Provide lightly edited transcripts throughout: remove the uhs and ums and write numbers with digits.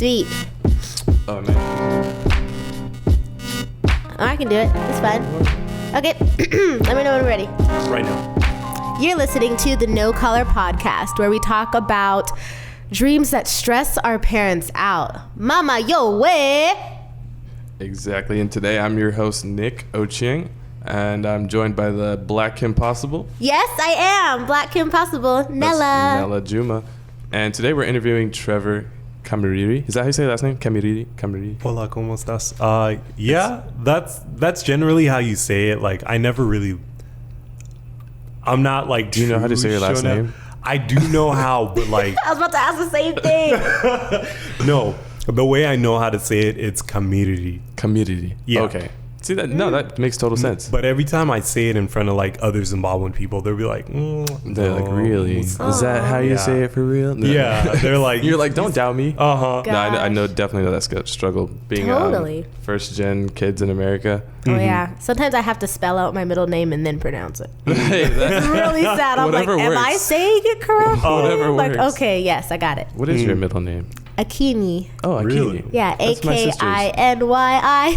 Sweet. Oh, man. I can do it. It's fine. Okay. Let me know when we're ready. Right now. You're listening to the No Color Podcast, where we talk about dreams that stress our parents out. Mama, yo, way. Exactly. And today I'm your host, Nick Ochieng, and I'm joined by the Black Kim Possible. Yes, I am. Black Kim Possible. Nella. That's Nella Juma. And today we're interviewing Trevor Kamiriri. Is that how you say your last name? Kamiriri? Hola, ¿cómo estás? Yeah, that's generally how you say it. Like, I'm not like. Do you know how to say your last name? I do know how, but like. I was about to ask the same thing. No, the way I know how to say it, it's Kamiriri. Kamiriri. Yeah. Okay. See that? No, that makes total sense. But every time I say it in front of like other Zimbabwean people, they'll be like, they're like, really? Is that how you say it for real? No. Yeah, they're like, you're like, don't doubt me. Uh-huh. No, I know, definitely know that's a struggle being Totally. First gen kids in America. Oh, yeah. Sometimes I have to spell out my middle name and then pronounce it. Hey, It's really sad. I'm like, Whatever am I works. saying it correctly? Whatever Like, works. okay, yes, I got it. What is your middle name? Akini. Oh, Akini. Really? Yeah, That's my sister's. AKINYI.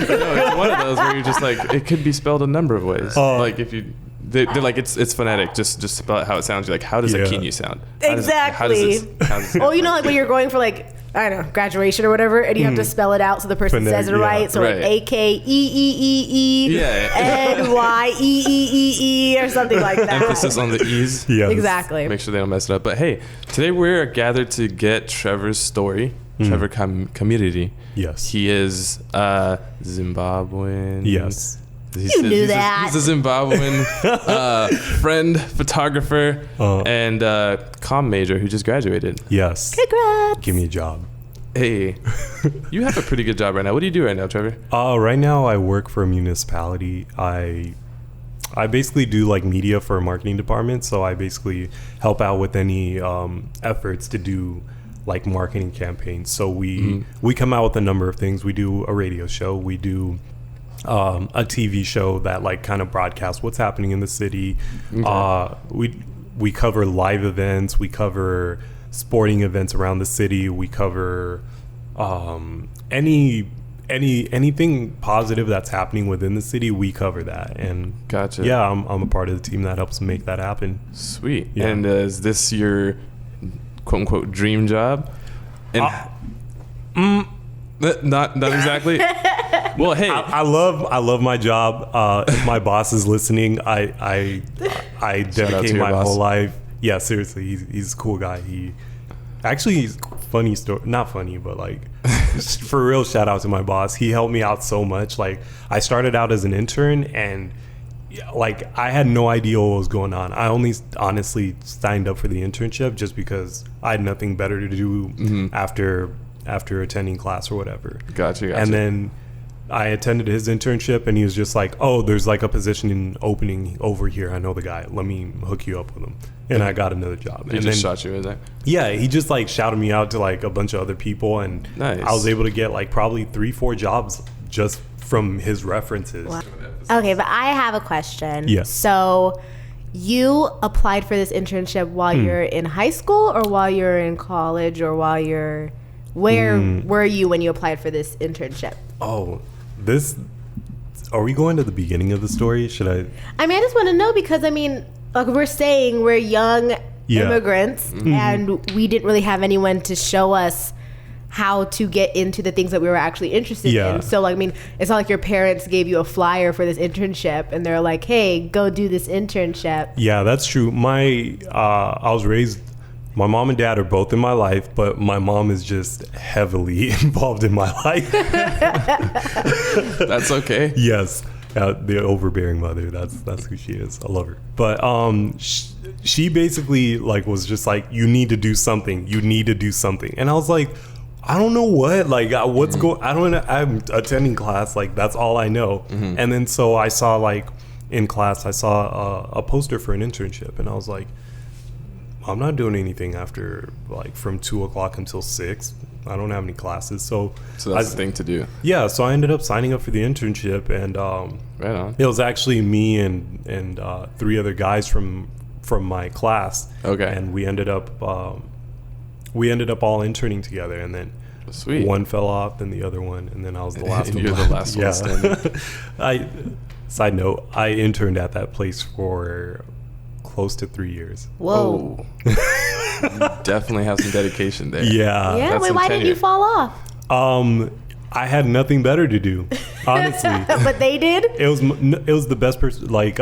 No, it's one of those where you're just like, it could be spelled a number of ways. Like if you, they're like, it's phonetic. Just spell it how it sounds. You're like, how does Yeah. Akini sound? Exactly. How does it Oh, you know, like when you're going for like, I don't know, graduation or whatever, and you have to spell it out so the person Phonetic, says it yeah. right. So Right. like AKEEEE Yeah. NYEEEE or something like that. Emphasis on the E's. Yes. Exactly. Make sure they don't mess it up. But hey, today we're gathered to get Trevor's story. Trevor Kamiriri. Yes. He is Zimbabwean. Yes. You knew that. He's a Zimbabwean friend, photographer, and comm major who just graduated. Yes. Congrats. Give me a job. Hey, you have a pretty good job right now. What do you do right now, Trevor? Right now I work for a municipality. I basically do like media for a marketing department. So I basically help out with any efforts to do like marketing campaigns. So we come out with a number of things. We do a radio show. We do a TV show that like kind of broadcasts what's happening in the city. Okay. We cover live events. We cover sporting events around the city. We cover anything positive that's happening within the city. We cover that. And Gotcha. yeah, I'm a part of the team that helps make that happen. Sweet. Yeah. And is this your quote unquote dream job? And not exactly. Well, hey, I love my job. If my boss is listening, I Shout out to dedicate your my boss. whole life. Yeah, seriously, he's a cool guy. He's funny story, not funny, but like for real. Shout out to my boss. He helped me out so much. Like I started out as an intern and like I had no idea what was going on. I only honestly signed up for the internship just because I had nothing better to do after attending class or whatever. Gotcha. And then I attended his internship and he was just like, oh, there's like a position opening over here. I know the guy. Let me hook you up with him. And I got another job. He and just then, shot you, is that? yeah, he just like shouted me out to like a bunch of other people. And Nice. I was able to get like probably 3-4 jobs just from his references. Wow. Okay, but I have a question. Yes. So you applied for this internship while you're in high school or while you're in college or while you're... Where were you when you applied for this internship? Oh, are we going to the beginning of the story? Should I? I mean, I just want to know because, I mean, like we're saying we're young immigrants and we didn't really have anyone to show us how to get into the things that we were actually interested in. So, like, I mean, it's not like your parents gave you a flyer for this internship and they're like, hey, go do this internship. Yeah, that's true. I was raised... My mom and dad are both in my life, but my mom is just heavily involved in my life. That's okay. Yes, the overbearing mother. That's who she is. I love her. But she basically like was just like, you need to do something. You need to do something. And I was like, I don't know what. Like, what's going? I don't know. I'm attending class. Like, that's all I know. And then so I saw like in class, I saw a poster for an internship, and I was like, I'm not doing anything after like from 2:00 until 6. I don't have any classes, so that's the thing to do. Yeah, so I ended up signing up for the internship, and right on. It was actually me and 3 other guys from my class. Okay. And we ended up we ended up all interning together, and then Sweet. one fell off, then the other one, and then I was the last one. You're the last one standing. Side note, I interned at that place for close to 3 years. Whoa. You definitely have some dedication there. Yeah. Yeah, wait, why didn't you fall off? I had nothing better to do, honestly. But they did? It was the best person. Like,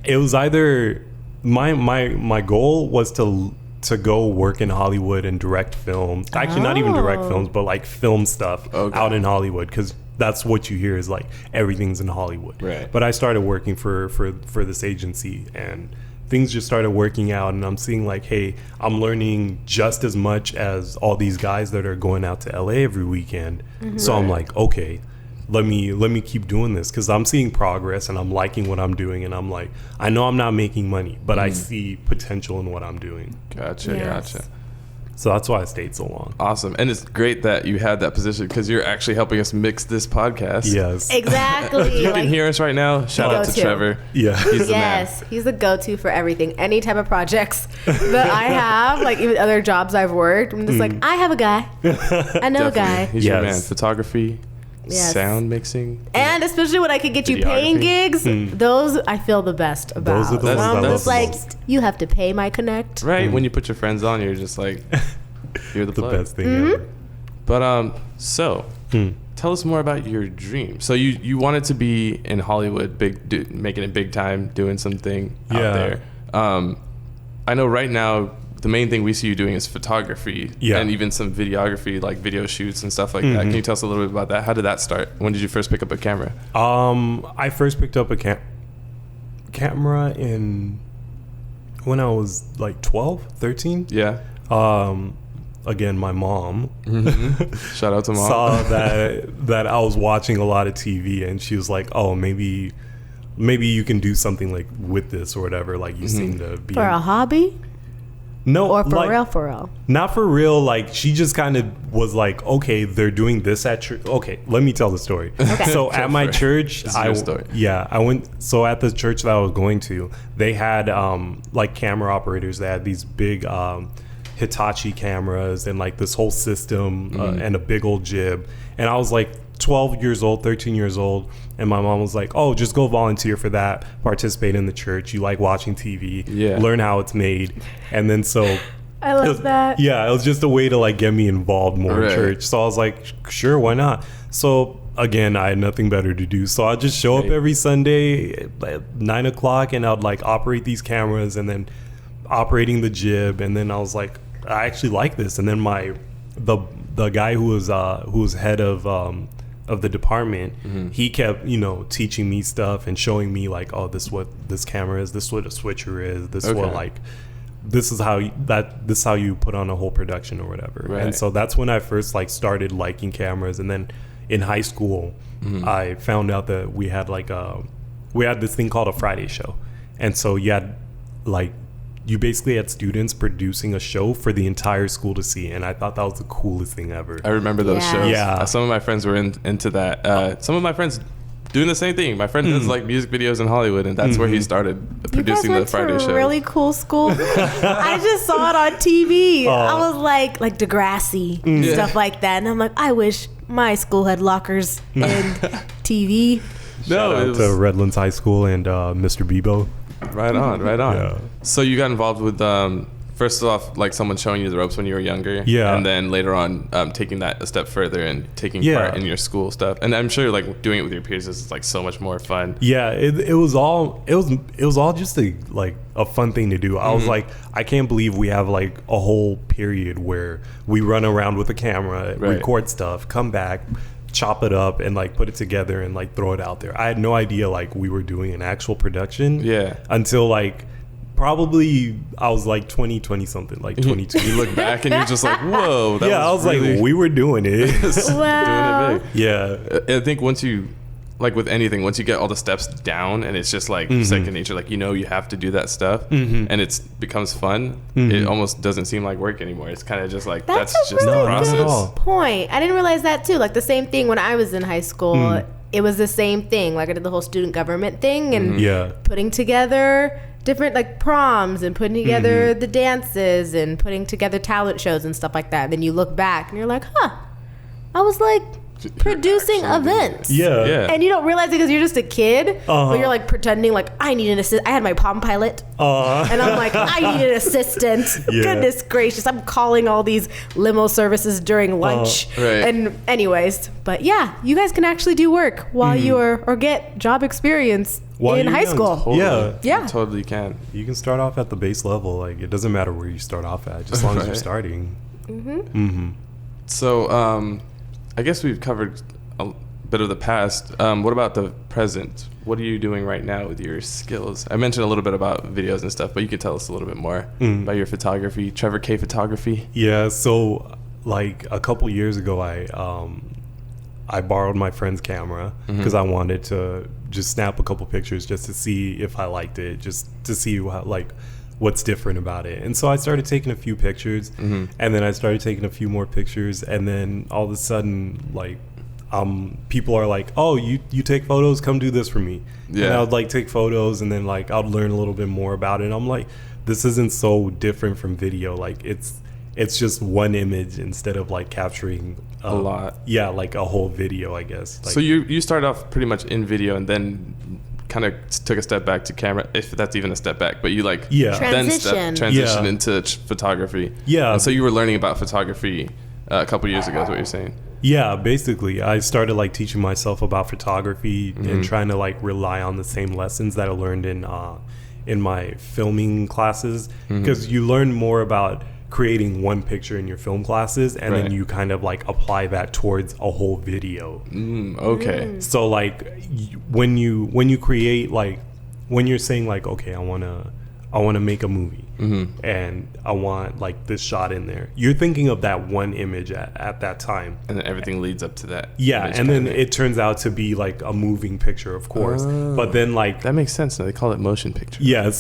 it was either my goal was to go work in Hollywood and direct film. Actually, not even direct films, but like film stuff out in Hollywood, because that's what you hear is like everything's in Hollywood. Right. But I started working for this agency, and things just started working out, and I'm seeing like, hey, I'm learning just as much as all these guys that are going out to LA every weekend. So I'm like, okay, let me keep doing this, because I'm seeing progress and I'm liking what I'm doing, and I'm like, I know I'm not making money, but I see potential in what I'm doing. Gotcha. So that's why I stayed so long. Awesome. And it's great that you had that position, because you're actually helping us mix this podcast. Yes. Exactly. You can hear us right now. Shout out to Go-to. Trevor. Yeah. He's the man. He's the go-to for everything. Any type of projects that I have, like even other jobs I've worked, I'm just like, I have a guy. I know a guy. He's your man. Photography, sound mixing. And especially when I could get you paying gigs, those I feel the best about. Those are the ones I love It's the like, most. you have to pay my connect. Right. When you put your friends on, you're just like, you're the The plug. best thing ever. But so tell us more about your dream. So you wanted to be in Hollywood, making it big time, doing something out there. I know right now the main thing we see you doing is photography, and even some videography, like video shoots and stuff like that. Can you tell us a little bit about that? How did that start? When did you first pick up a camera? I first picked up a camera when I was like 12, 13. Yeah. Again, my mom Shout out to mom. saw that I was watching a lot of TV, and she was like, "Oh, maybe you can do something like with this or whatever. Like you seem to be For a hobby? no, Or for like, real? not for real. Like she just kind of was like, okay, they're doing this at church. Okay, let me tell the story. Okay. So at my church, This is your story. I went. So at the church that I was going to, they had like camera operators. They had these big Hitachi cameras and like this whole system and a big old jib. And I was like 12 years old, 13 years old. And my mom was like, oh, just go volunteer for that. Participate in the church. You like watching TV. Yeah. Learn how it's made. And then so... I love that. Yeah, it was just a way to like get me involved more in church. So I was like, sure, why not? So again, I had nothing better to do. So I'd just show up every Sunday at 9 o'clock and I'd like operate these cameras and then operating the jib. And then I was like, I actually like this. And then the guy who was head of the department, he kept, teaching me stuff and showing me like, oh, this is what this camera is, this is what a switcher is, this is what like, this is how you put on a whole production or whatever. Right. And so that's when I first like started liking cameras. And then in high school, I found out that we had this thing called a Friday show. And so you basically had students producing a show for the entire school to see, and I thought that was the coolest thing ever. I remember those shows. Yeah. Some of my friends were into that. Some of my friends doing the same thing. My friend does like music videos in Hollywood, and that's where he started producing the Friday show. Really cool school. I just saw it on TV. I was like Degrassi, stuff like that, and I'm like, I wish my school had lockers and TV. Shout out to Redlands High School and Mr. Bebo. Right on. Yeah. So you got involved with first off, like someone showing you the ropes when you were younger, and then later on taking that a step further and taking part in your school stuff. And I'm sure like doing it with your peers is like so much more fun. Yeah, it was all just a fun thing to do. I was like, I can't believe we have like a whole period where we run around with a camera, record stuff, come back, chop it up and like put it together and like throw it out there. I had no idea like we were doing an actual production until like probably I was like 20 something, like 22. You look back and you're just like, whoa, that I was really like, we were doing it. Wow. Doing it big. Yeah. I think once you, like with anything, once you get all the steps down and it's just like second nature, like, you have to do that stuff and it becomes fun, it almost doesn't seem like work anymore. It's kind of just like, that's just really the process. Good point. I didn't realize that too. Like the same thing when I was in high school, it was the same thing. Like I did the whole student government thing and putting together different like proms and putting together the dances and putting together talent shows and stuff like that. Then you look back and you're like, I was like producing events. Yeah. And you don't realize it because you're just a kid, but you're like pretending like I need an assistant. I had my Palm Pilot, and I'm like, I need an assistant. Goodness gracious, I'm calling all these limo services during lunch. Right. And anyways, but yeah, you guys can actually do work while you are or get job experience While in you're high young. school. Totally. Yeah. You totally can. You can start off at the base level. Like, it doesn't matter where you start off at, just as long as you're starting. So, I guess we've covered a bit of the past. What about the present? What are you doing right now with your skills? I mentioned a little bit about videos and stuff, but you could tell us a little bit more about your photography, Trevor K Photography. Yeah, so like a couple years ago, I borrowed my friend's camera because I wanted to just snap a couple pictures just to see if I liked it, just to see how, like, what's different about it. And so I started taking a few pictures, and then I started taking a few more pictures, and then all of a sudden, like, people are like, oh, you take photos, come do this for me. And I would like take photos, and then like I'd learn a little bit more about it. And I'm like, this isn't so different from video. Like, it's just one image instead of like capturing a lot. Yeah, like a whole video, I guess. Like, so you started off pretty much in video and then kind of took a step back to camera, if that's even a step back, but you like then transition into photography. And so you were learning about photography a couple years ago is what you're saying. Yeah, basically I started like teaching myself about photography and trying to like rely on the same lessons that I learned in my filming classes, because you learn more about creating one picture in your film classes, and then you kind of like apply that towards a whole video. So like when you create, like when you're saying like, okay, I want to make a movie and I want like this shot in there, you're thinking of that one image at that time, and then everything leads up to that. And then it turns out to be like a moving picture, of course. But then like that makes sense now. They call it motion picture. Yes.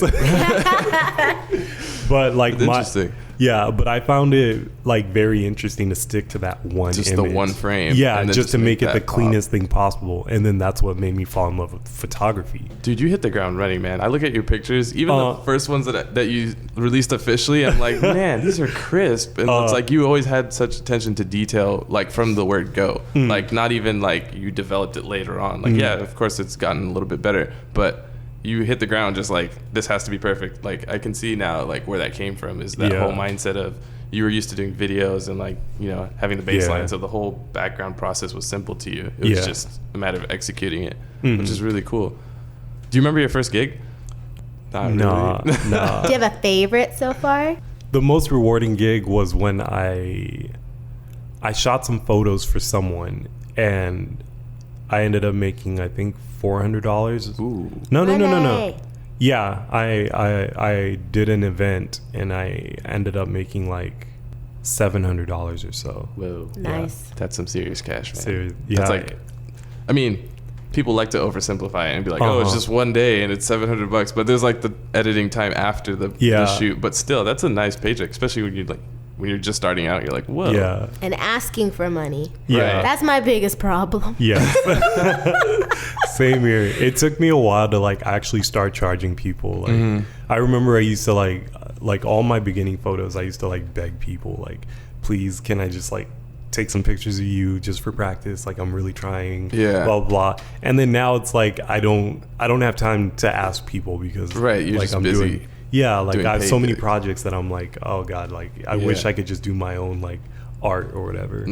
But like interesting. But I found it like very interesting to stick to that one just image. the one frame. Yeah, just to make it the cleanest thing possible. And then that's what made me fall in love with photography. Dude, you hit the ground running, man. I look at your pictures, even the first ones that you released officially, I'm like, man, these are crisp. And it's like you always had such attention to detail, like from the word go. Like not even like you developed it later on. Like, yeah, of course it's gotten a little bit better, but you hit the ground just like, this has to be perfect. Like I can see now like where that came from, is that whole mindset of you were used to doing videos and like, you know, having the baseline. So the whole background process was simple to you. It was just a matter of executing it, which is really cool. Do you remember your first gig? No. Do you have a favorite so far? The most rewarding gig was when I shot some photos for someone, and I ended up making, I think, $400. Ooh. No. Yeah, I did an event and I ended up making like $700 or so. Whoa. Nice. Yeah. That's some serious cash, man. Serious. That's like, I mean, people like to oversimplify it and be like, oh, it's just one day and it's $700, but there's like the editing time after the shoot. But still, that's a nice paycheck, especially when you're just starting out. You're like, whoa. Yeah. And asking for money. Yeah. That's my biggest problem. Yeah. Same here. It took me a while to like actually start charging people. Like I remember I used to like all my beginning photos, I used to like beg people like, please, can I just like take some pictures of you just for practice? Like I'm really trying. Blah blah. And then now it's like I don't have time to ask people because you're like just I'm busy. doing. Yeah, like I have so many gigs. projects that I'm like, oh god, like I wish I could just do my own like art or whatever.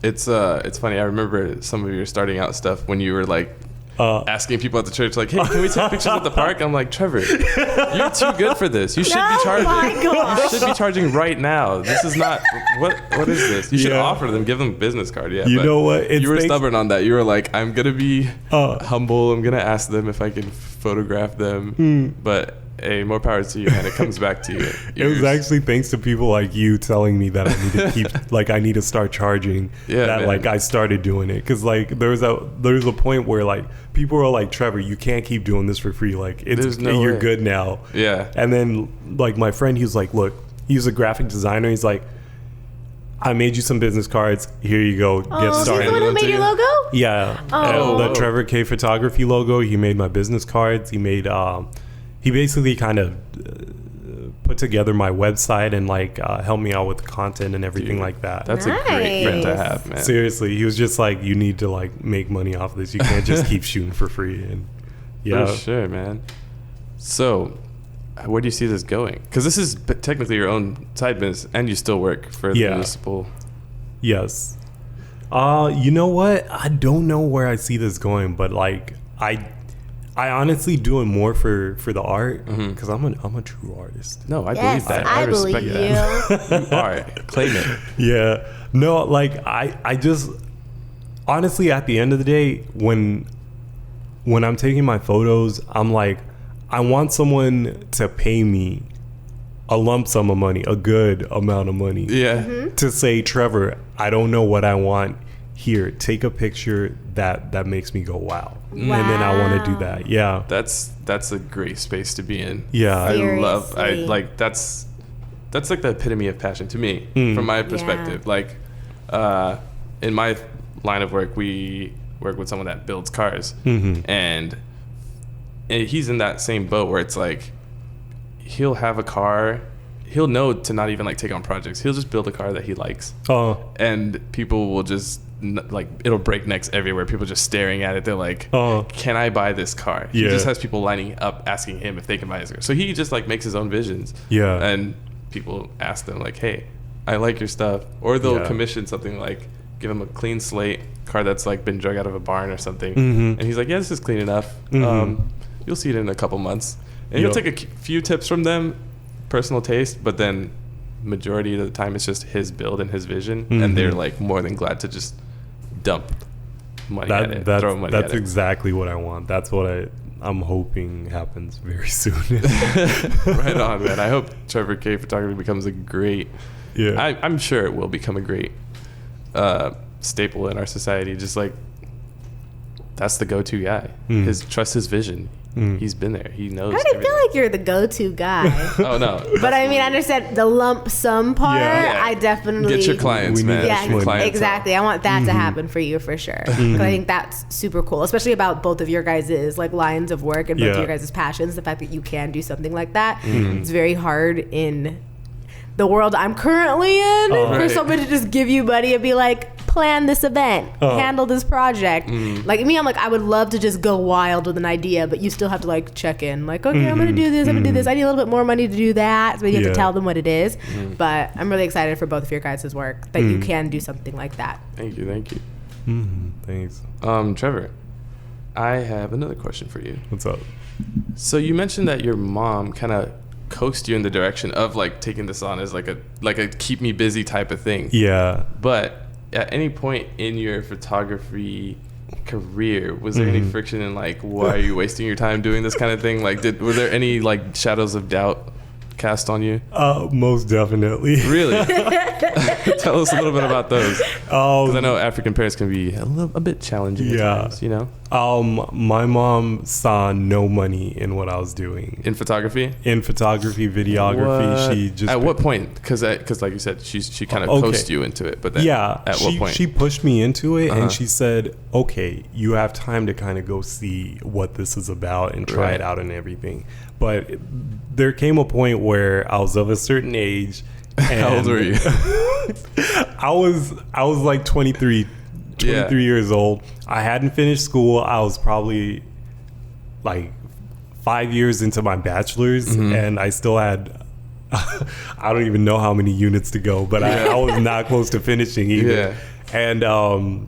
It's funny. I remember some of your starting out stuff when you were like asking people at the church, like, hey, can we take pictures at the park? I'm like, Trevor, you're too good for this. You should be charging. My gosh. You should be charging right now. This is not what is this? You should offer them, give them a business card. Yeah, you know what? You were stubborn on that. You were like, I'm gonna be humble. I'm gonna ask them if I can photograph them, but. Hey, more power to you, and it comes back to you. It was actually thanks to people like you telling me that I need to keep, like I need to start charging. Man. Like I started doing it, because like there was a point where like people were like, Trevor, you can't keep doing this for free. Like you're good now. Yeah. And then like my friend, he was like, look, he's a graphic designer. He's like, I made you some business cards. Here you go. Get started. He's the one who made your logo? Yeah. The Trevor K Photography logo. He made my business cards. He made he basically kind of put together my website and like helped me out with the content and everything like that. That's a great friend to have, man. Seriously, he was just like, you need to like make money off this. You can't just keep shooting for free. And yeah, for sure, man. So where do you see this going? Because this is technically your own side business, and you still work for the municipal. Yes. You know what? I don't know where I see this going, but like I honestly do it more for the art because I'm a true artist. No, I believe that. I respect that. You are. Claim it. Yeah. No, like I just honestly at the end of the day when I'm taking my photos, I'm like, I want someone to pay me a lump sum of money, a good amount of money. Yeah. To say, Trevor, I don't know what I want. Here, take a picture that makes me go wow. And then I want to do that. Yeah, that's a great space to be in. Yeah, Seriously. That's like the epitome of passion to me from my perspective. Yeah. Like in my line of work, we work with someone that builds cars, and he's in that same boat where it's like he'll have a car. He'll know to not even like take on projects. He'll just build a car that he likes. And people will just like, it'll break necks everywhere. People just staring at it. They're like, can I buy this car? He just has people lining up asking him if they can buy his car. So he just like makes his own visions. Yeah. And people ask them like, hey, I like your stuff. Or they'll commission something like, give him a clean slate car that's like been drug out of a barn or something. And he's like, yeah, this is clean enough. You'll see it in a couple months. And he'll take a few tips from them, personal taste, but then majority of the time it's just his build and his vision, and they're like more than glad to just dump money at it, throw money at it. That's exactly what I want. That's what I'm hoping happens very soon. Right on, man. I hope Trevor K Photography becomes a great, I'm sure it will become a great staple in our society. Just like, that's the go-to guy. Trust his vision. He's been there. He knows. I already feel like you're the go-to guy. Oh no! But I mean, I understand the lump sum part. Yeah. I definitely get your clients, man. Yeah, exactly. I want that to happen for you for sure. But I think that's super cool, especially about both of your guys' like lines of work and both of your guys' passions. The fact that you can do something like that, it's very hard in the world I'm currently in for someone to just give you money and be like, plan this event, handle this project. Like me, I'm like, I would love to just go wild with an idea, but you still have to like check in, like, okay, I'm gonna do this, I'm gonna do this. I need a little bit more money to do that. So you have to tell them what it is. But I'm really excited for both of your guys' work that you can do something like that. Thank you. Thanks. Trevor, I have another question for you. What's up? So you mentioned that your mom kind of coaxed you in the direction of like taking this on as like a keep me busy type of thing. Yeah. But at any point in your photography career, was there any friction in like, why are you wasting your time doing this kind of thing? Like, were there any like shadows of doubt cast on you? Most definitely. Really? Tell us a little bit about those. Because I know African parents can be a bit challenging at times, you know? My mom saw no money in what I was doing. In photography? In photography, videography. She just... At what point? Because like you said, she kind of coached you into it. But then at what point? She pushed me into it and she said, okay, you have time to kind of go see what this is about and try it out and everything. But there came a point where I was of a certain age. And how old were you? I was like 23 years old. I hadn't finished school. I was probably like 5 years into my bachelor's, and I still had I don't even know how many units to go, but I was not close to finishing either. And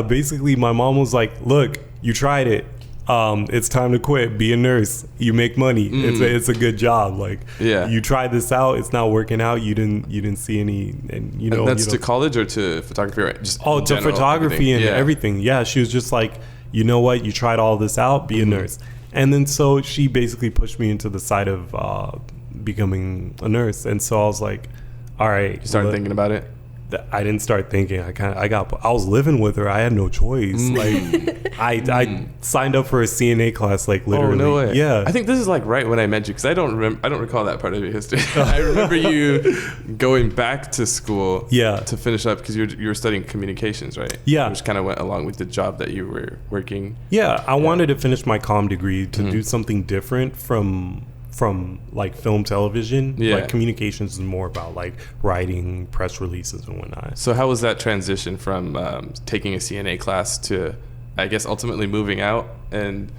basically my mom was like, look, you tried it. It's time to quit. Be a nurse. You make money. It's a good job. Like, you tried this out. It's not working out. You didn't see any, and you know. And that's to college or to photography, right? Just to photography and everything. Yeah, she was just like, you know what? You tried all this out. Be a nurse. And then so she basically pushed me into the side of becoming a nurse. And so I was like, all right. You started thinking about it. I didn't start thinking. I was living with her. I had no choice. Like I signed up for a CNA class, like literally. Oh, no way. Yeah. I think this is like right when I met you, because I don't recall that part of your history. I remember you going back to school to finish up, because you were studying communications, right? Yeah. Which kind of went along with the job that you were working. Yeah, I wanted to finish my comm degree to do something different from like film, television. Like communications is more about like writing press releases and whatnot. So how was that transition from taking a CNA class to, I guess, ultimately moving out? And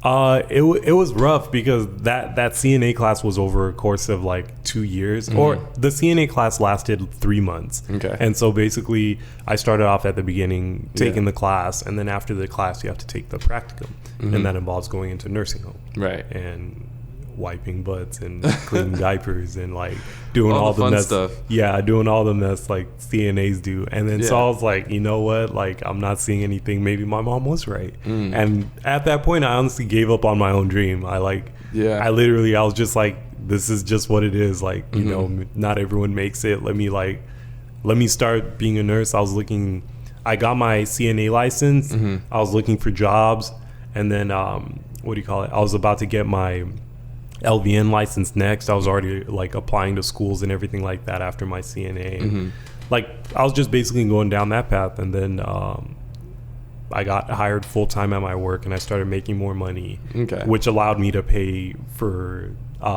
it was rough, because that CNA class was over a course of like 2 years, or the CNA class lasted 3 months. Okay. And so basically I started off at the beginning taking the class, and then after the class you have to take the practicum, and that involves going into nursing home. Right. And wiping butts and cleaning diapers and like doing all the fun mess stuff. Yeah, doing all the mess like CNAs do. And then so I was like, you know what, like I'm not seeing anything. Maybe my mom was right. And at that point I honestly gave up on my own dream. I was just like, this is just what it is. Like, you know, not everyone makes it. Let me start being a nurse. I got my CNA license. I was looking for jobs, and then I was about to get my LVN license next. I was already like applying to schools and everything like that after my CNA. Like I was just basically going down that path, and then I got hired full time at my work, and I started making more money, which allowed me to pay for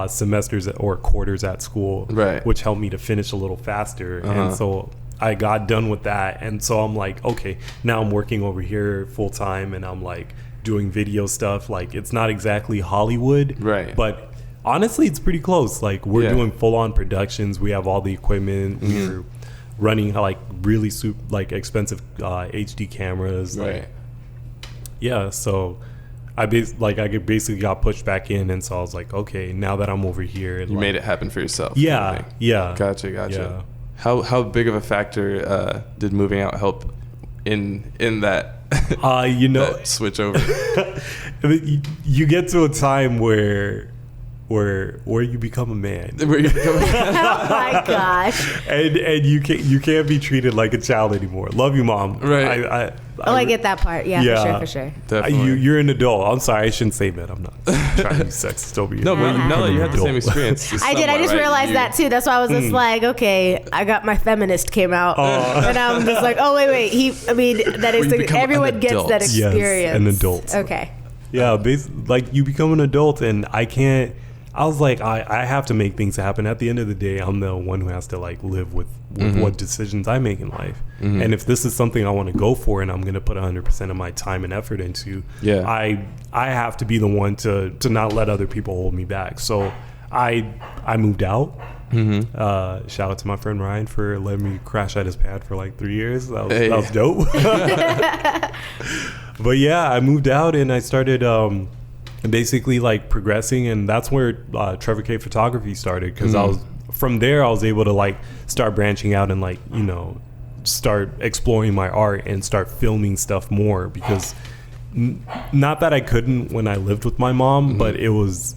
semesters or quarters at school, which helped me to finish a little faster. And so I got done with that, and so I'm like, okay, now I'm working over here full time, and I'm like doing video stuff. Like it's not exactly Hollywood, but honestly it's pretty close. Like we're doing full-on productions. We have all the equipment. We're running like really expensive HD cameras. So I basically got pushed back in, and so I was like, okay, now that I'm over here, you made it happen for yourself. Gotcha. Yeah. How big of a factor did moving out help in that that switch over? You get to a time where you become a man. Oh my gosh! And you can't be treated like a child anymore. Love you, Mom. Right. I get that part. Yeah, for sure. Definitely. You're an adult. I'm sorry, I shouldn't say that. I'm not trying to be sexist over here. No, but now that you had the same experience. I did. I just realized that too. That's why I was just like, okay, I got my feminist came out, and I'm just like, oh wait. That is everyone gets that experience. Yes, an adult. Okay. Yeah, like you become an adult, and I was like, I have to make things happen. At the end of the day, I'm the one who has to like live with what decisions I make in life. And if this is something I want to go for, and I'm going to put 100% of my time and effort into, I have to be the one to not let other people hold me back. So I moved out. Shout out to my friend Ryan for letting me crash at his pad for like 3 years. That was dope. But yeah, I moved out, and I started basically like progressing, and that's where Trevor K Photography started, because I was able to like start branching out and like, you know, start exploring my art and start filming stuff more, because not that I couldn't when I lived with my mom, but it was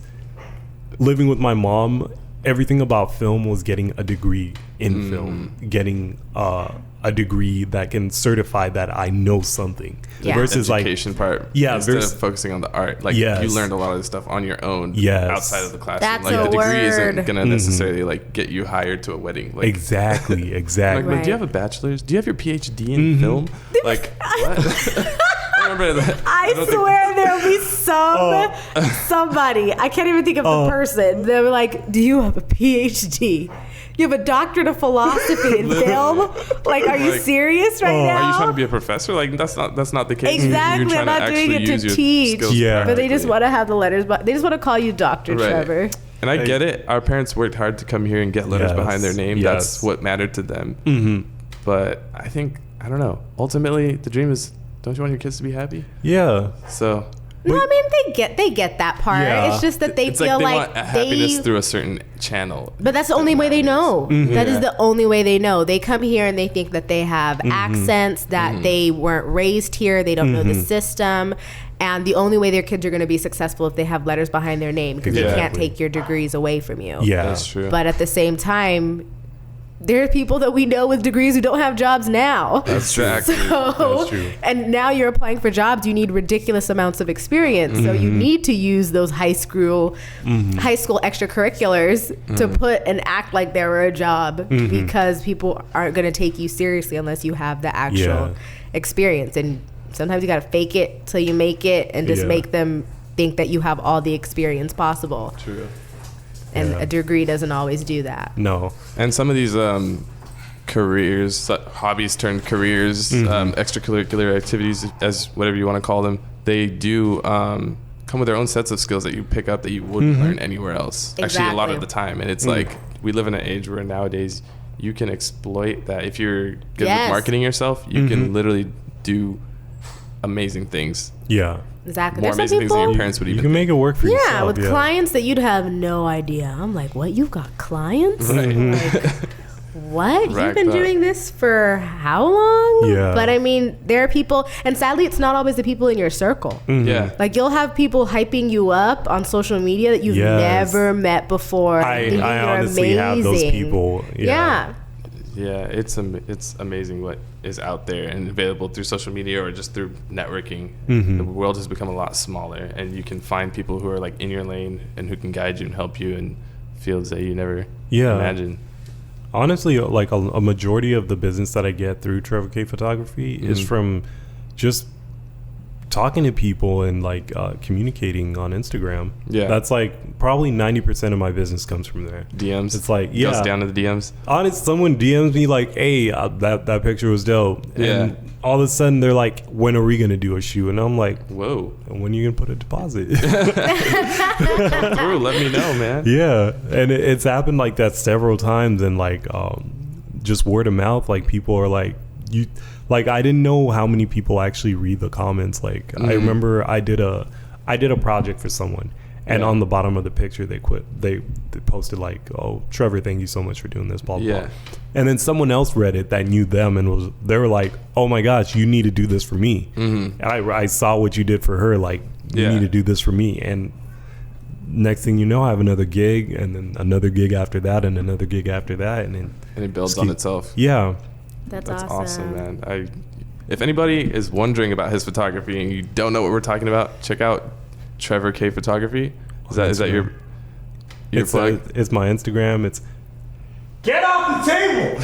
living with my mom, everything about film was getting a degree in film, getting a degree that can certify that I know something. Versus education part. Instead of focusing on the art. Like you learned a lot of this stuff on your own outside of the classroom. That's like the degree isn't gonna necessarily like get you hired to a wedding. Like, exactly. Like, do you have a bachelor's? Do you have your PhD in film? Like what? I swear there'll be somebody. I can't even think of the person. They were like, "Do you have a PhD? You have a doctorate of philosophy in film? Like, are you serious right now? Are you trying to be a professor? Like, that's not the case. Exactly. I'm not doing it to teach. But they just want to have the letters. But they just want to call you Dr. Trevor. And I get it. Our parents worked hard to come here and get letters behind their name. That's what mattered to them. But I don't know. Ultimately, the dream is, don't you want your kids to be happy? Yeah. So. No, I mean they get that part. Yeah. It's just that they feel like want happiness through a certain channel. But that's the only way they know. That is the only way they know. They come here and they think that they have accents, that they weren't raised here, they don't know the system, and the only way their kids are going to be successful if they have letters behind their name, because they can't take your degrees away from you. Yeah, that's true. But at the same time, there are people that we know with degrees who don't have jobs now. That's true. So, That's true. And now you're applying for jobs, you need ridiculous amounts of experience. So you need to use those high school extracurriculars to put and act like they were a job, because people aren't going to take you seriously unless you have the actual experience. And sometimes you got to fake it till you make it, and just make them think that you have all the experience possible. True. And a degree doesn't always do that. No. And some of these careers, hobbies turned careers, extracurricular activities, as whatever you want to call them, they do come with their own sets of skills that you pick up that you wouldn't learn anywhere else. Exactly. Actually, a lot of the time. And it's like, we live in an age where nowadays you can exploit that. If you're good with marketing yourself, you can literally do amazing things. Yeah. Exactly. More amazing things than your parents would even You can make it work for yourself. Yeah, with clients that you'd have no idea. I'm like, what? You've got clients? Right. Like, what? You've Racked been up. doing this for how long? Yeah. But I mean, there are people, and sadly, it's not always the people in your circle. Yeah. Like, you'll have people hyping you up on social media that you've never met before. I honestly have those people. Yeah. Yeah, it's amazing what is out there and available through social media or just through networking. The world has become a lot smaller, and you can find people who are like in your lane and who can guide you and help you in fields that you never imagined. Honestly, like a majority of the business that I get through Trevor K Photography is from just talking to people and like communicating on Instagram. Yeah, that's like probably 90% of my business comes from there. DMs. It's like goes down to the DMs. Honest, someone DMs me like, "Hey, that picture was dope," and all of a sudden they're like, "When are we gonna do a shoot?" And I'm like, "Whoa, when are you gonna put a deposit?" Through, let me know, man. Yeah, and it's happened like that several times, and like just word of mouth, like people are like, you. Like, I didn't know how many people actually read the comments. Like, I remember I did a project for someone, and on the bottom of the picture they posted like, "Oh, Trevor, thank you so much for doing this, blah blah." And then someone else read it that knew them, and they were like, "Oh my gosh, you need to do this for me." And I saw what you did for her. Like, you need to do this for me. And next thing you know, I have another gig, and then another gig after that, and another gig after that, and it builds on itself. Yeah. That's awesome, man. If anybody is wondering about his photography and you don't know what we're talking about, check out Trevor K Photography. Is that your plug? It's my Instagram. It's get off the table.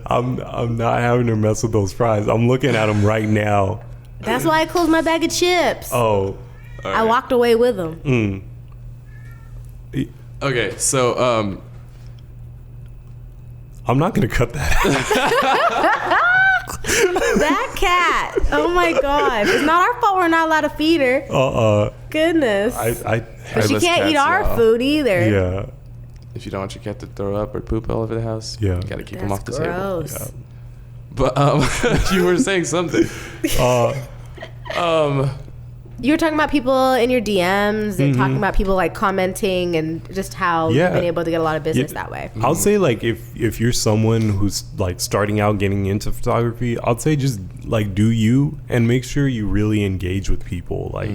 I'm not having to mess with those fries. I'm looking at them right now. That's why I closed my bag of chips. Oh, right. I walked away with them. Okay, so I'm not gonna cut that. That cat! Oh my god! It's not our fault we're not allowed to feed her. Goodness. But she can't eat our food either. Yeah. If you don't want your cat to throw up or poop all over the house, you gotta keep them off the table. Yeah. But you were saying something. You were talking about people in your DMs and talking about people like commenting and just how you've been able to get a lot of business that way. I'll say like if you're someone who's like starting out getting into photography, I'd say just like do you and make sure you really engage with people. Like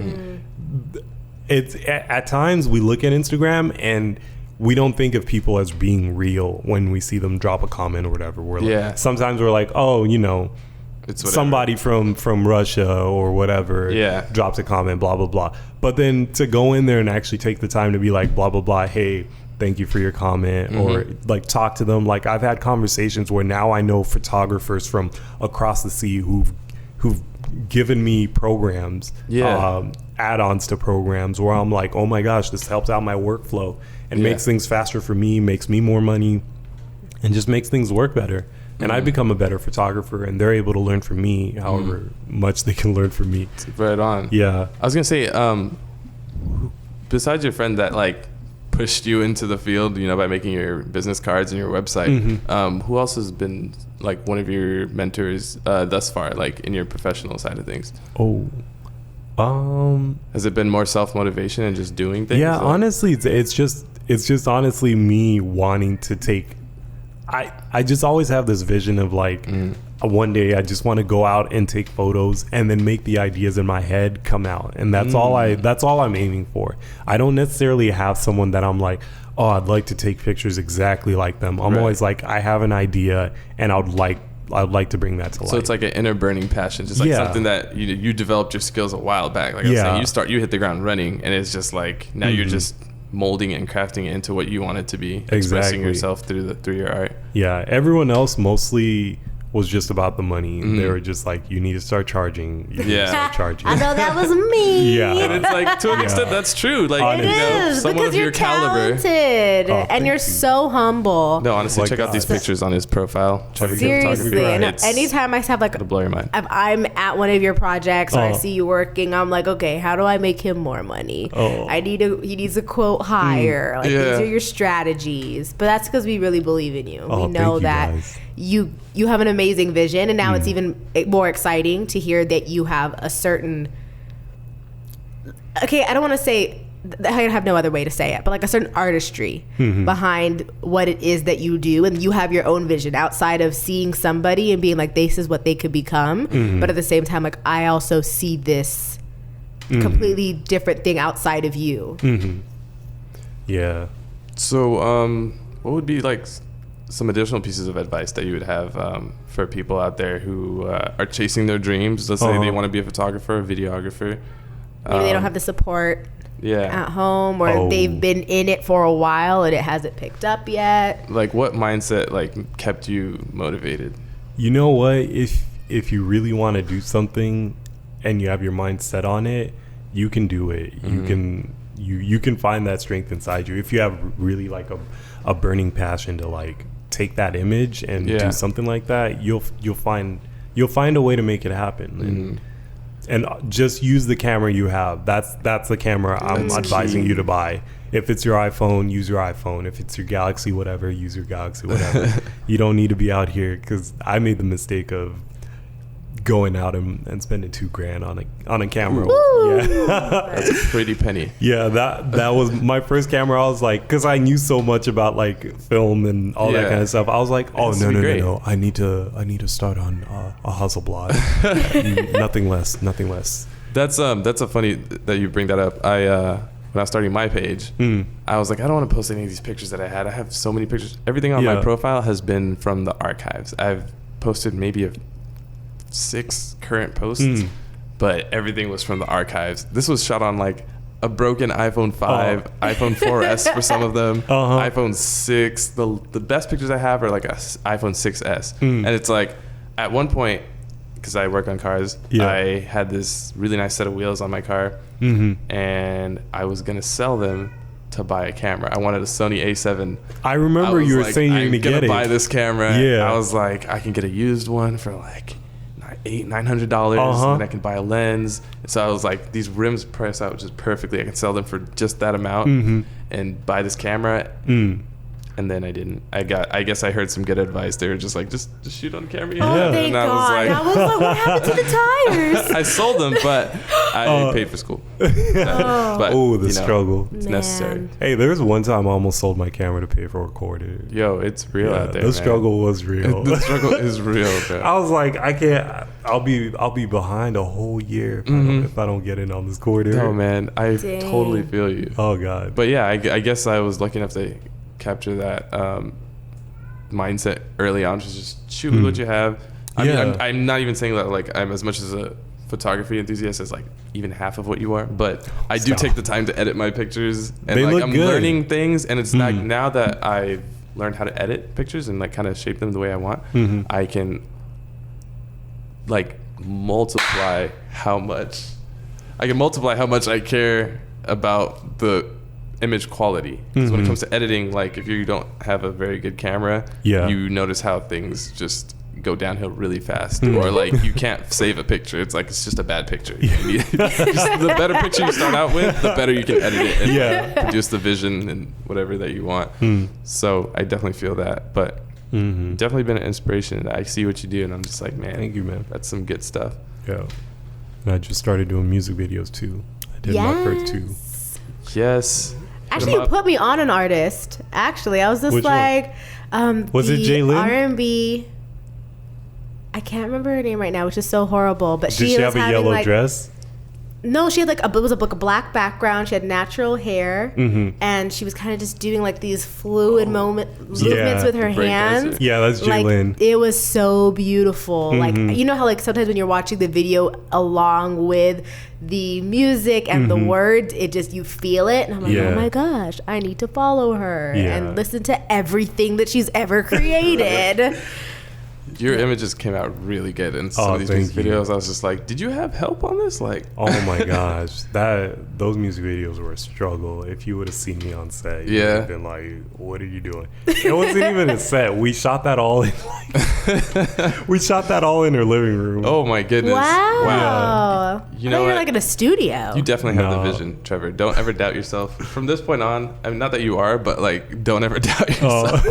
it's at times we look at Instagram and we don't think of people as being real when we see them drop a comment or whatever. We're like, sometimes we're like, oh, you know, it's somebody from Russia or whatever drops a comment, blah, blah, blah. But then to go in there and actually take the time to be like, blah, blah, blah, hey, thank you for your comment, or like talk to them. Like I've had conversations where now I know photographers from across the sea who've given me programs, add-ons to programs where I'm like, oh my gosh, this helps out my workflow and makes things faster for me, makes me more money, and just makes things work better. And I become a better photographer, and they're able to learn from me however much they can learn from me. Right on. Yeah. I was going to say, besides your friend that like pushed you into the field, you know, by making your business cards and your website, who else has been like one of your mentors thus far, like in your professional side of things? Has it been more self-motivation and just doing things? Yeah, honestly, it's just honestly me wanting to take, I just always have this vision of like one day I just want to go out and take photos and then make the ideas in my head come out, and that's all I'm aiming for. I don't necessarily have someone that I'm like, oh, I'd like to take pictures exactly like them. I'm always like, I have an idea and I'd like to bring that to life. So it's like an inner burning passion, just like something that you developed your skills a while back. Like I was saying, you hit the ground running, and it's just like now you're just molding it and crafting it into what you want it to be, expressing yourself through your art. Yeah, everyone else mostly was just about the money. They were just like, you need to start charging. You need to start charging. I know that was me. Yeah. And it's like, to an extent, that's true. Like, it is, someone because of your you're caliber. talented and you're so humble. No, honestly, Like, check out these pictures on his profile. Trevor Seriously, and It's anytime I have like, to blow your mind. if I'm at one of your projects or I see you working, I'm like, okay, how do I make him more money? He needs a quote higher. Like, these are your strategies. But that's because we really believe in you. We know that you have an amazing vision, and now it's even more exciting to hear that you have a certain, okay, I don't want to say, I have no other way to say it, but like a certain artistry behind what it is that you do, and you have your own vision outside of seeing somebody and being like, this is what they could become. But at the same time, like, I also see this completely different thing outside of you. Yeah. So what would be like some additional pieces of advice that you would have for people out there who are chasing their dreams? Let's say they want to be a photographer, a videographer. Maybe they don't have the support at home, or they've been in it for a while and it hasn't picked up yet. Like, what mindset like kept you motivated? You know what? If you really want to do something and you have your mind set on it, you can do it. You can find that strength inside you. If you have really like a burning passion to like take that image and do something like that, you'll find a way to make it happen. And just use the camera you have. That's the camera I'm advising you to buy. If it's your iPhone, use your iPhone. If it's your Galaxy, whatever, use your Galaxy, whatever. You don't need to be out here, because I made the mistake of going out and spending $2,000 on a camera. That's a pretty penny. Yeah, that was my first camera. I was like, because I knew so much about like film and all that kind of stuff. I was like, oh no, I need to start on a Hasselblad. nothing less. That's a funny that you bring that up. When I was starting my page, I was like, I don't want to post any of these pictures that I had. I have so many pictures. Everything on my profile has been from the archives. I've posted maybe 6 current posts, but everything was from the archives. This was shot on like a broken iPhone 5, iPhone 4S for some of them, iPhone 6. The best pictures I have are like a iPhone 6S. And it's like, at one point, because I work on cars, I had this really nice set of wheels on my car, and I was gonna sell them to buy a camera. I wanted a Sony A7. I remember you were like, saying you're gonna get it. Buy this camera. I was like, I can get a used one for like $900, and I can buy a lens. So I was like, these rims price out just perfectly. I can sell them for just that amount and buy this camera. And then I didn't. I guess I heard some good advice. They were just like, just shoot on camera. Thank God. I was like, what happened to the tires? I sold them, but I paid for school. But, struggle. It's necessary. Hey, there was one time I almost sold my camera to pay for a recorder. Yo, it's real out there. The struggle was real. The struggle is real, bro. I was like, I can't. I'll be behind a whole year if I don't get in on this quarter. No, man, I totally feel you. Oh God. But yeah, I guess I was lucky enough to capture that mindset early on. Just shoot with what you have. I mean, I'm not even saying that like I'm as much as a photography enthusiast as like even half of what you are, but I do take the time to edit my pictures, and like I'm learning things, and it's like now that I've learned how to edit pictures and like kind of shape them the way I want, I can like multiply how much I care about the image quality, because when it comes to editing, like if you don't have a very good camera, you notice how things just go downhill really fast, or like you can't save a picture. It's like it's just a bad picture. The better picture you start out with, the better you can edit it and produce the vision and whatever that you want. So I definitely feel that, but definitely been an inspiration. I see what you do, and I'm just like, man, thank you, man. That's some good stuff. Yeah, and I just started doing music videos too. I did my first 2. Yes. Actually, you put me on an artist. Actually, I was just Was it Jaylyn? R&B. I can't remember her name right now, which is so horrible. But Did she have a yellow dress? No, she had it was a black background. She had natural hair, and she was kind of just doing like these fluid movements with her hands. Yeah, that's Jaylyn. Like, it was so beautiful. Like, you know how like sometimes when you're watching the video along with the music and the words, it just, you feel it, and I'm like, oh my gosh, I need to follow her and listen to everything that she's ever created. Your images came out really good in some of these music videos. I was just like, did you have help on this? Like, oh my gosh, those music videos were a struggle. If you would have seen me on set, you would have been like, what are you doing? It wasn't even a set. We shot that all in her living room. Oh my goodness. Wow. You know what? You're like in a studio. You definitely have the vision, Trevor. Don't ever doubt yourself. From this point on, I mean, not that you are, but like, don't ever doubt yourself.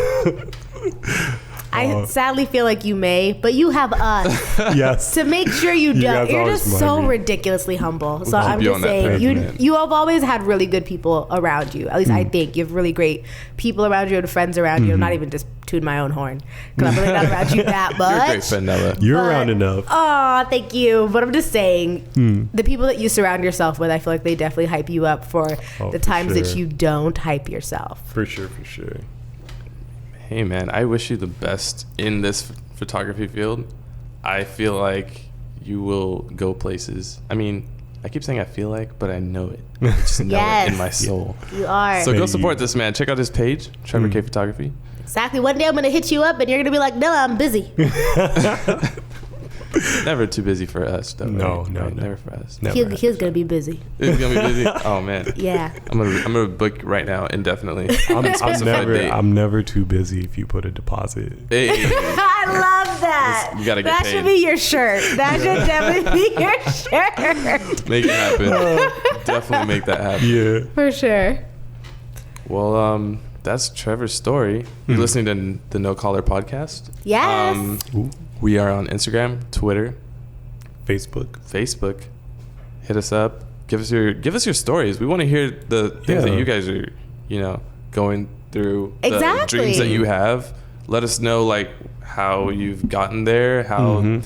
I sadly feel like you may, but you have us. Yes. To make sure you don't. You're just so ridiculously humble. So I'm just saying, you have always had really good people around you. At least I think you have really great people around you and friends around you. I'm not even just tooting my own horn, because I'm really not around you that much. You're a great friend, Nella. You're around enough. Oh, thank you. But I'm just saying, the people that you surround yourself with, I feel like they definitely hype you up for the times that you don't hype yourself. For sure, for sure. Hey man, I wish you the best in this photography field. I feel like you will go places. I mean, I keep saying I feel like, but I know it. I just know it in my soul. You are. So go support this man. Check out his page, Trevor K Photography. Exactly. One day I'm going to hit you up and you're going to be like, no, I'm busy. Never too busy for us, though. No, never for us. He's going to be busy. He's going to be busy? Oh, man. Yeah. I'm gonna book right now, indefinitely. I'm never too busy if you put a deposit. Hey. I love that. You got to get that paid. Should be your shirt. That should definitely be your shirt. Make it happen. Definitely make that happen. Yeah. For sure. Well, that's Trevor's story. You're listening to the No Collar podcast. Yes. We are on Instagram, Twitter, Facebook. Hit us up. Give us your stories. We want to hear the things that you guys are, going through. The dreams that you have. Let us know like how you've gotten there, how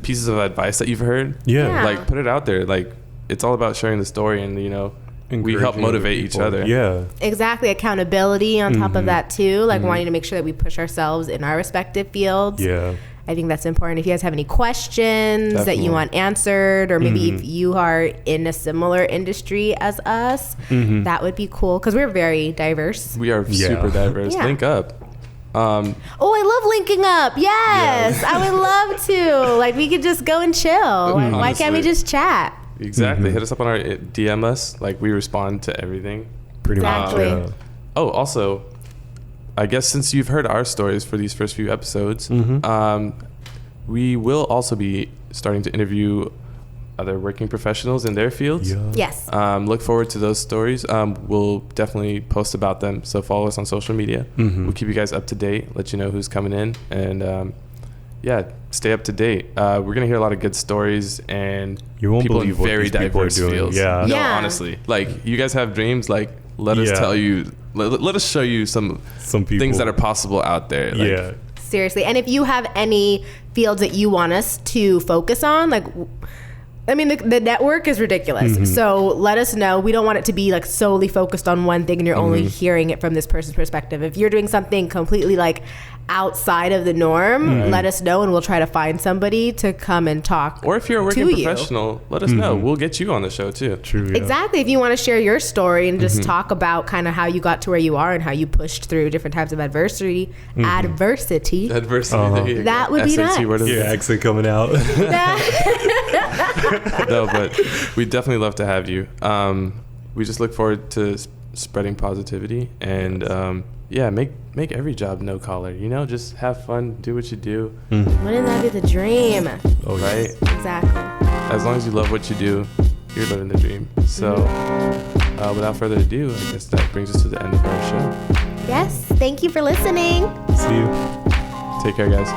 pieces of advice that you've heard. Yeah. Like put it out there. Like it's all about sharing the story, and we help motivate each other. Yeah. Exactly. Accountability on top of that too. Like wanting to make sure that we push ourselves in our respective fields. Yeah. I think that's important. If you guys have any questions that you want answered, or maybe if you are in a similar industry as us, that would be cool, because we're very diverse. We are super diverse. Yeah. Link up. I love linking up. Yes. I would love to. Like, we could just go and chill. Like, why can't we just chat? Exactly. Hit us up on our DM us. Like, we respond to everything. Pretty much. Yeah. Also, I guess since you've heard our stories for these first few episodes, we will also be starting to interview other working professionals in their fields. Yeah. Yes. Look forward to those stories. We'll definitely post about them. So follow us on social media. We'll keep you guys up to date, let you know who's coming in, and stay up to date. We're going to hear a lot of good stories and people in very diverse fields. Yeah. No, honestly. Like, you guys have dreams. Like, let us tell you, let us show you some people, things that are possible out there. Like, seriously. And if you have any fields that you want us to focus on, like, I mean, the network is ridiculous. So let us know. We don't want it to be like solely focused on one thing and you're only hearing it from this person's perspective. If you're doing something completely like outside of the norm, let us know and we'll try to find somebody to come and talk. Or if you're a working professional, let us know. We'll get you on the show too. True. Yeah. Exactly. If you want to share your story and just talk about kind of how you got to where you are and how you pushed through different types of adversity. That would be nice. Your accent coming out. No, but we definitely love to have you. We just look forward to spreading positivity and make every job no collar. Just have fun, do what you do. Wouldn't that be the dream? Oh, right. Exactly. As long as you love what you do, you're living the dream. So, without further ado, I guess that brings us to the end of our show. Yes. Thank you for listening. See you. Take care, guys.